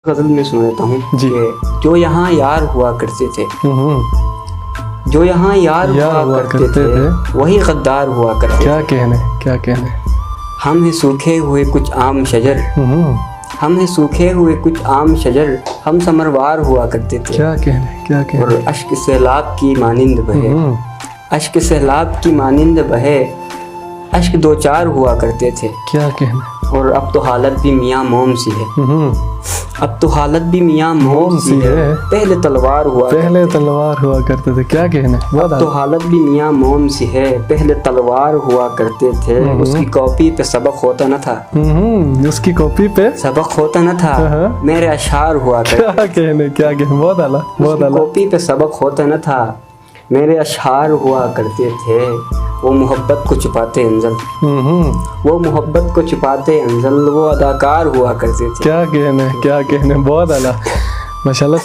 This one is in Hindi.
गजल में सुना देता हूँ जी। कि जो यहाँ यार हुआ करते थे, जो यहाँ यार हुआ करते थे वही गद्दार हुआ करते क्या थे। कहने, क्या कहने। हम हैं सूखे हुए कुछ आम शजर, हम हैं सूखे हुए कुछ आम शजर, हम समरवार हुआ करते थे। क्या कहने, क्या और कहने। अश्क सैलाब की मानिंद बहे, अश्क सैलाब की मानिंद बहे, अश्क दो चार हुआ करते थे। क्या कहने। और अब तो हालत भी मियाँ मोम सी है, अब तो हालत भी मियाँ मोम सी है, पहले तलवार हुआ पहले तलवार हुआ करते थे। क्या कहने। अब तो हालत भी मियाँ मोम सी है, पहले तलवार हुआ करते थे। उसकी कॉपी पे सबक होता न था, उसकी कॉपी पे सबक होता न था, मेरे अशार हुआ करते। क्या कहने, क्या कहने। बहुत आला, बहुत आला। कॉपी पे सबक होता न था, मेरे अशार हुआ करते थे। वो मोहब्बत को छुपाते अंजल, वो मोहब्बत को छुपाते अंजल, वो अदाकार हुआ करते थे। क्या कहने, क्या कहने। बहुत आला, माशाल्लाह।